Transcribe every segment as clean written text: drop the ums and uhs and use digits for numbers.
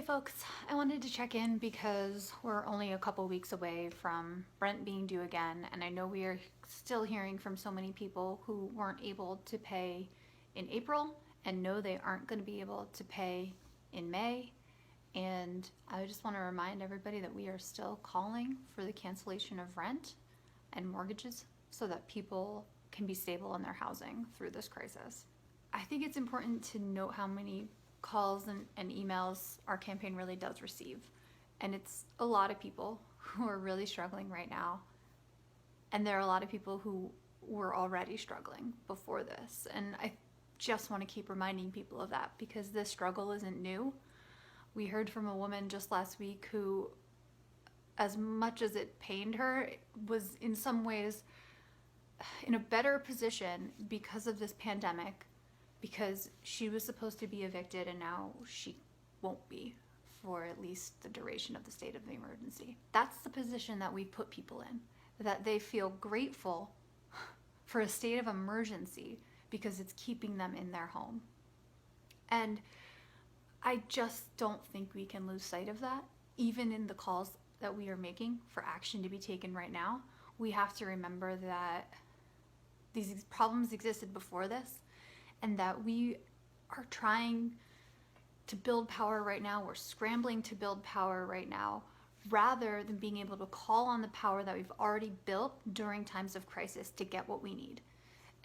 folks, I wanted to check in because we're only a couple weeks away from rent being due again, and I know we are still hearing from so many people who weren't able to pay in April and know they aren't going to be able to pay in May. And I just want to remind everybody that we are still calling for the cancellation of rent and mortgages so that people can be stable in their housing through this crisis. I think it's important to note how many calls and emails our campaign really does receive. And it's a lot of people who are really struggling right now. And there are a lot of people who were already struggling before this. And I just want to keep reminding people of that because this struggle isn't new. We heard from a woman just last week who, as much as it pained her, was in some ways in a better position because of this pandemic, because she was supposed to be evicted and now she won't be for at least the duration of the state of the emergency. That's the position that we put people in, that they feel grateful for a state of emergency because it's keeping them in their home. And I just don't think we can lose sight of that. Even in the calls that we are making for action to be taken right now, we have to remember that these problems existed before this and that we are trying to build power right now. We're scrambling to build power right now rather than being able to call on the power that we've already built during times of crisis to get what we need.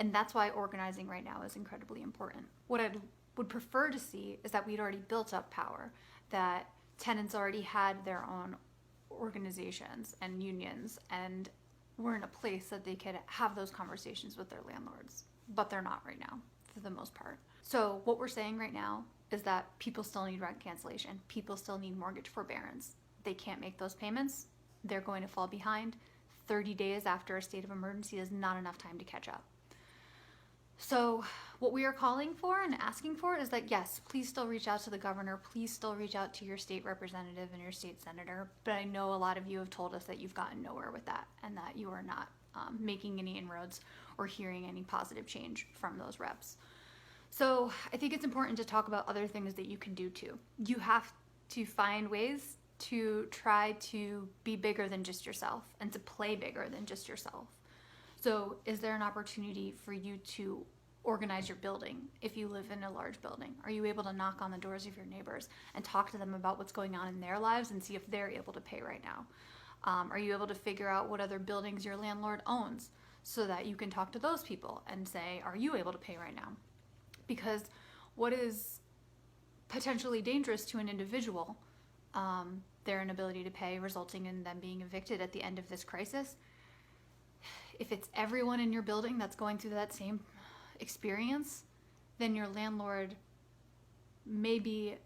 And that's why organizing right now is incredibly important. What I would prefer to see is that we'd already built up power, that tenants already had their own organizations and unions and were in a place that they could have those conversations with their landlords, but they're not right now for the most part. So what we're saying right now is that people still need rent cancellation. People still need mortgage forbearance. They can't make those payments. They're going to fall behind. 30 days after a state of emergency is not enough time to catch up. So what we are calling for and asking for is that, yes, please still reach out to the governor. Please still reach out to your state representative and your state senator. But I know a lot of you have told us that you've gotten nowhere with that and that you are not making any inroads or hearing any positive change from those reps. So I think it's important to talk about other things that you can do too. You have to find ways to try to be bigger than just yourself and to play bigger than just yourself. So is there an opportunity for you to organize your building if you live in a large building? Are you able to knock on the doors of your neighbors and talk to them about what's going on in their lives and see if they're able to pay right now? Are you able to figure out what other buildings your landlord owns so that you can talk to those people and say, are you able to pay right now? Because what is potentially dangerous to an individual, their inability to pay resulting in them being evicted at the end of this crisis, if it's everyone in your building that's going through that same experience, then your landlord may be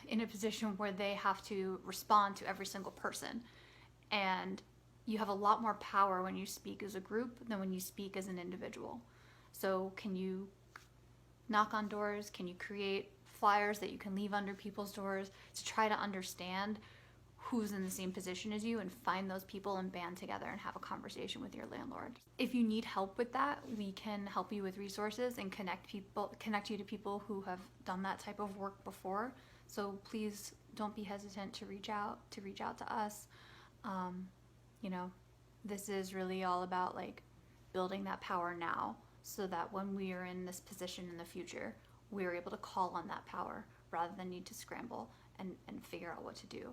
in a position where they have to respond to every single person. And you have a lot more power when you speak as a group than when you speak as an individual. So can you knock on doors? Can you create flyers that you can leave under people's doors to try to understand who's in the same position as you and find those people and band together and have a conversation with your landlord? If you need help with that, we can help you with resources and connect you to people who have done that type of work before. So please don't be hesitant to reach out to us. This is really all about like building that power now so that when we are in this position in the future, we're able to call on that power rather than need to scramble and figure out what to do.